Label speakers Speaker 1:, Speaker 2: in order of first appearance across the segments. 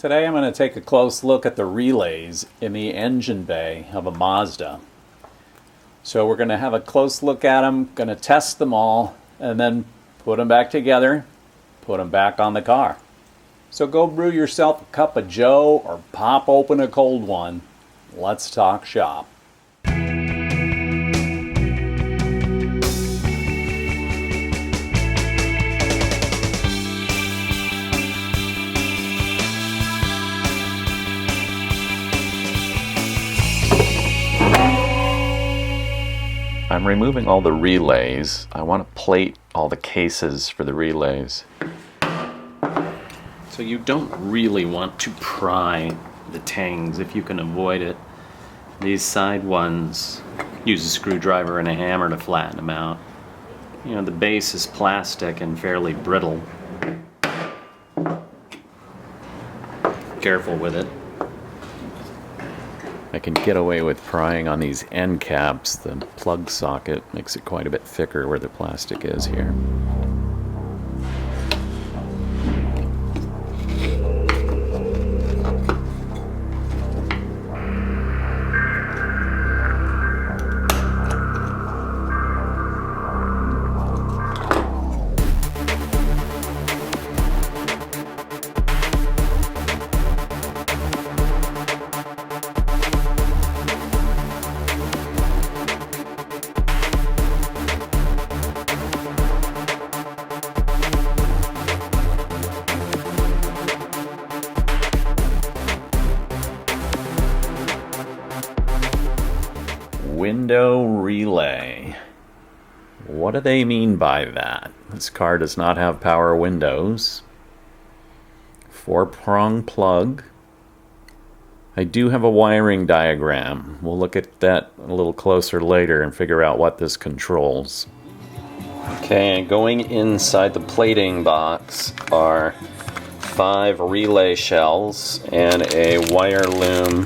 Speaker 1: Today I'm going to take a close look at the relays in the engine bay of a Mazda. So we're going to have a close look at them, going to test them all, and then put them back together, put them back on the car. So go brew yourself a cup of joe or pop open a cold one. Let's talk shop. I'm removing all the relays. I want to plate all the cases for the relays. So you don't really want to pry the tangs if you can avoid it. These side ones, use a screwdriver and a hammer to flatten them out. You know, the base is plastic and fairly brittle. Careful with it. I can get away with prying on these end caps. The plug socket makes it quite a bit thicker where the plastic is here. Window relay. What do they mean by that? This car does not have power windows. 4-prong plug. I do have a wiring diagram. We'll look at that a little closer later and figure out what this controls. Okay, going inside the plating box are 5 relay shells and a wire loom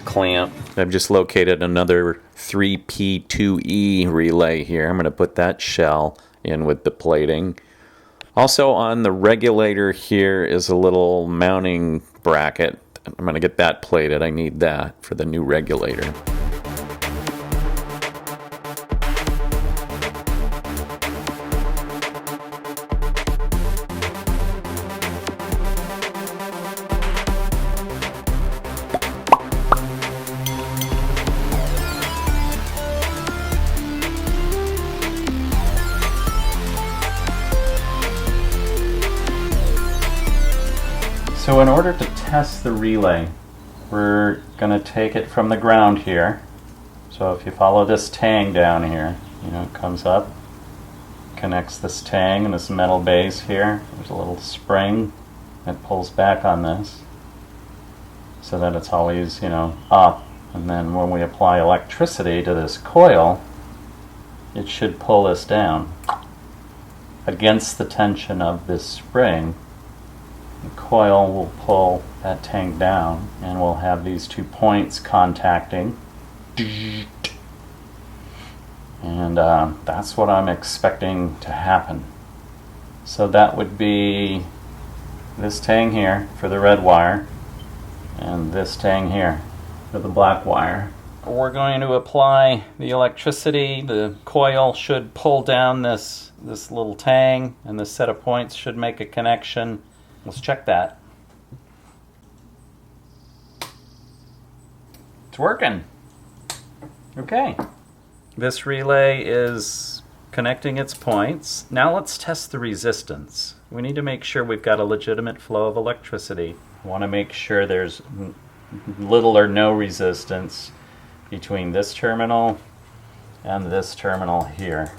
Speaker 1: clamp. I've just located another 3P2E relay here. I'm going to put that shell in with the plating. Also on the regulator here is a little mounting bracket. I'm going to get that plated. I need that for the new regulator. So in order to test the relay, we're going to take it from the ground here. So if you follow this tang down here, it comes up, connects this tang and this metal base here. There's a little spring that pulls back on this so that it's always, up. And then when we apply electricity to this coil, it should pull this down against the tension of this spring. The coil will pull that tang down and we'll have these 2 points contacting. And that's what I'm expecting to happen. So that would be this tang here for the red wire and this tang here for the black wire. We're going to apply the electricity. The coil should pull down this little tang and this set of points should make a connection. Let's check that. It's working. Okay. This relay is connecting its points. Now let's test the resistance. We need to make sure we've got a legitimate flow of electricity. We want to make sure there's little or no resistance between this terminal and this terminal here.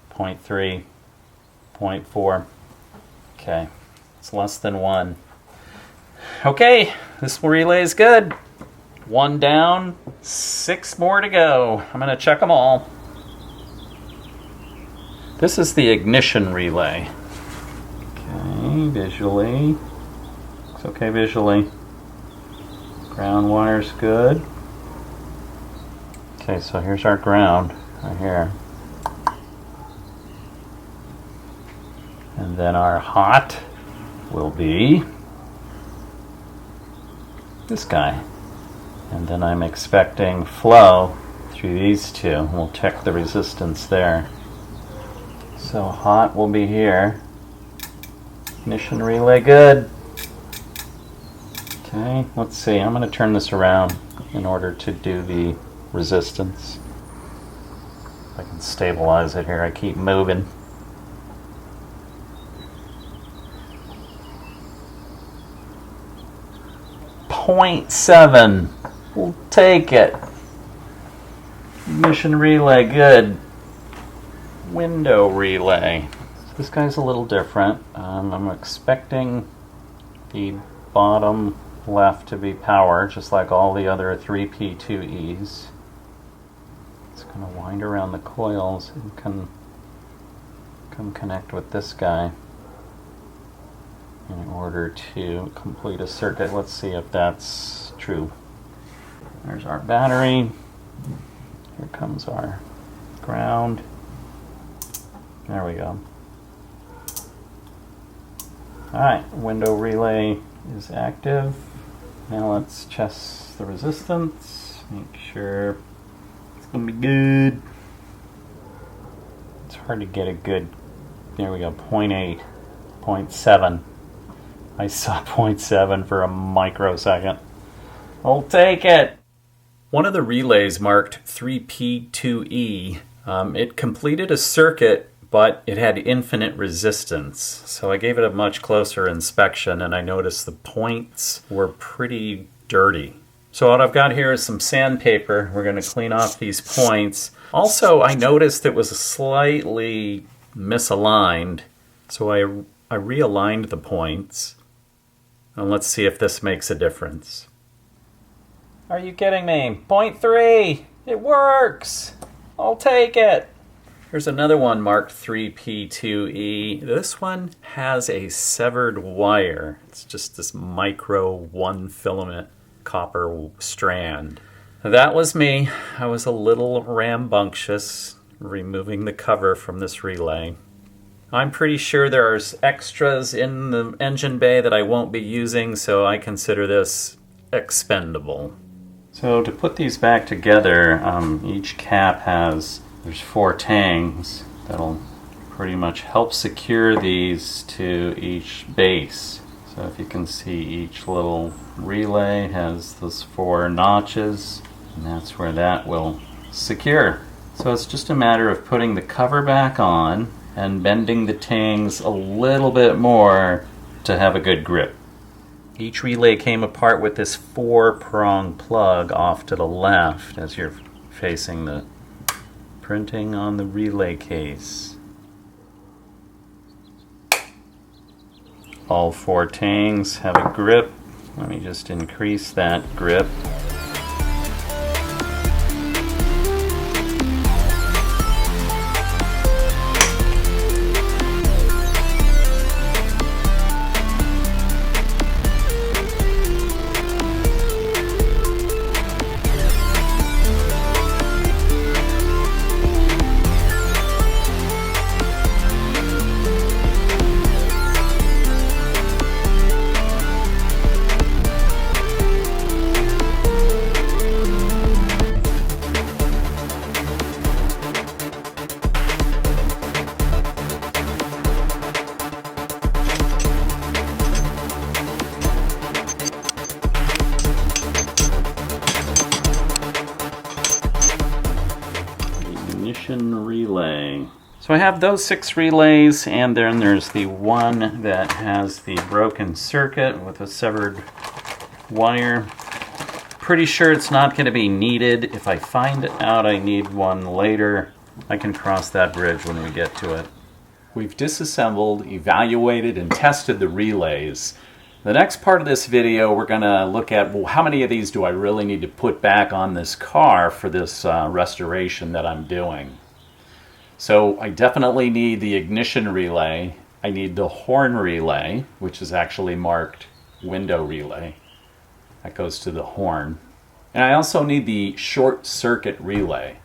Speaker 1: Point 0.3, 0.4. Okay, it's less than 1. Okay, this relay is good. 1 down, 6 more to go. I'm going to check them all. This is the ignition relay. Okay. okay visually. Looks okay visually. Ground wire's good. Okay, so here's our ground right here. And then our hot will be this guy. And then I'm expecting flow through these two. We'll check the resistance there. So hot will be here. Ignition relay good. Okay, let's see. I'm going to turn this around in order to do the resistance. If I can stabilize it here, I keep moving. .7. We'll take it. Ignition relay good. Window relay. This guy's a little different. I'm expecting the bottom left to be power, just like all the other 3P2Es. It's going to wind around the coils and come connect with this guy in order to complete a circuit. Let's see if that's true. There's our battery. Here comes our ground. There we go. Alright, window relay is active. Now let's test the resistance. Make sure it's going to be good. It's hard to get a good, there we go, 0.8, 0.7. I saw 0.7 for a microsecond. I'll take it. One of the relays marked 3P2E. It completed a circuit, but it had infinite resistance. So I gave it a much closer inspection and I noticed the points were pretty dirty. So what I've got here is some sandpaper. We're going to clean off these points. Also, I noticed it was slightly misaligned. So I realigned the points. And let's see if this makes a difference. Are you kidding me? 0.3! It works! I'll take it! Here's another one marked 3P2E. This one has a severed wire. It's just this micro one filament copper strand. That was me. I was a little rambunctious removing the cover from this relay. I'm pretty sure there's extras in the engine bay that I won't be using, so I consider this expendable. So to put these back together, each cap there's 4 tangs that'll pretty much help secure these to each base. So if you can see, each little relay has those 4 notches, and that's where that will secure. So it's just a matter of putting the cover back on and bending the tangs a little bit more to have a good grip. Each relay came apart with this 4-prong plug off to the left as you're facing the printing on the relay case. All 4 tangs have a grip. Let me just increase that grip. Relay. So I have those 6 relays, and then there's the one that has the broken circuit with a severed wire. Pretty sure it's not going to be needed. If I find out I need one later, I can cross that bridge when we get to it. We've disassembled, evaluated, and tested the relays. The next part of this video, we're going to look at, well, how many of these do I really need to put back on this car for this restoration that I'm doing? So I definitely need the ignition relay, I need the horn relay, which is actually marked window relay. That goes to the horn. And I also need the short circuit relay.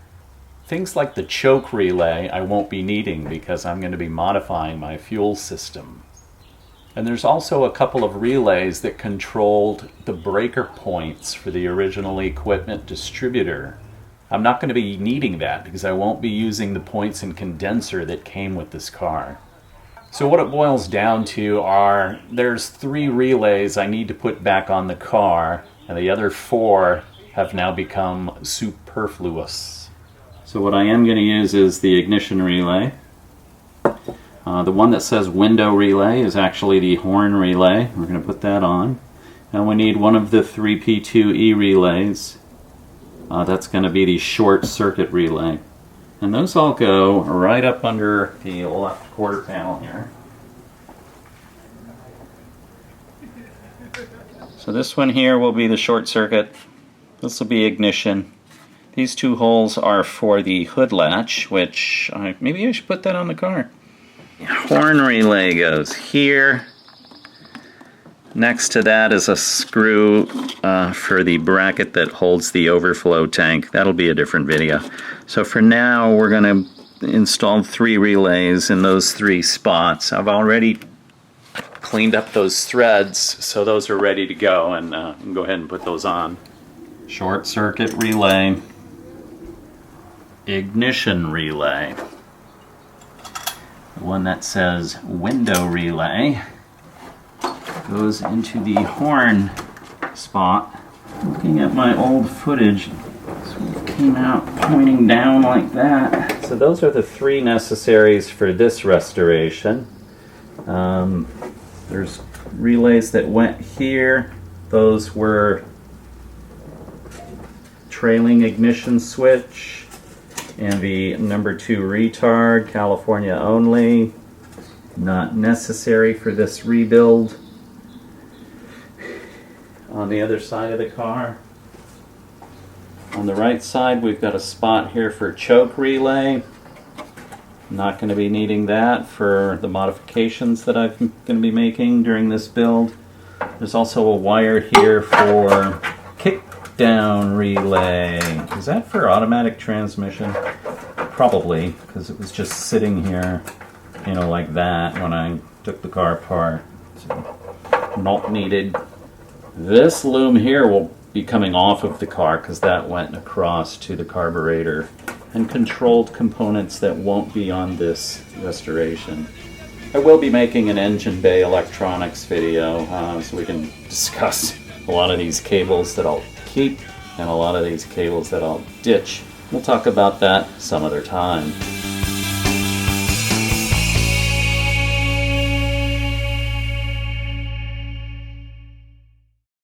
Speaker 1: Things like the choke relay I won't be needing because I'm going to be modifying my fuel system. And there's also a couple of relays that controlled the breaker points for the original equipment distributor. I'm not going to be needing that because I won't be using the points and condenser that came with this car. So what it boils down to are there's 3 relays I need to put back on the car, and the other 4 have now become superfluous. So what I am going to use is the ignition relay. The one that says window relay is actually the horn relay. We're going to put that on. And we need one of the 3P2E relays. That's going to be the short circuit relay. And those all go right up under the left quarter panel here. So this one here will be the short circuit. This will be ignition. These 2 holes are for the hood latch, which maybe I should put that on the car. Horn relay goes here. Next to that is a screw for the bracket that holds the overflow tank. That'll be a different video. So for now, we're going to install 3 relays in those 3 spots. I've already cleaned up those threads, so those are ready to go, and go ahead and put those on. Short circuit relay. Ignition relay. The one that says window relay goes into the horn spot. Looking at my old footage, this one came out pointing down like that. So those are the 3 necessaries for this restoration. There's relays that went here. Those were trailing ignition switch and the number 2 retard, California only. Not necessary for this rebuild. On the other side of the car, on the right side, we've got a spot here for choke relay. Not going to be needing that for the modifications that I'm going to be making during this build. There's also a wire here for kickdown relay. Is that for automatic transmission? Probably, because it was just sitting here, you know, like that when I took the car apart. So, not needed. This loom here will be coming off of the car because that went across to the carburetor, and controlled components that won't be on this restoration. I will be making an engine bay electronics video so we can discuss a lot of these cables that I'll keep and a lot of these cables that I'll ditch. We'll talk about that some other time.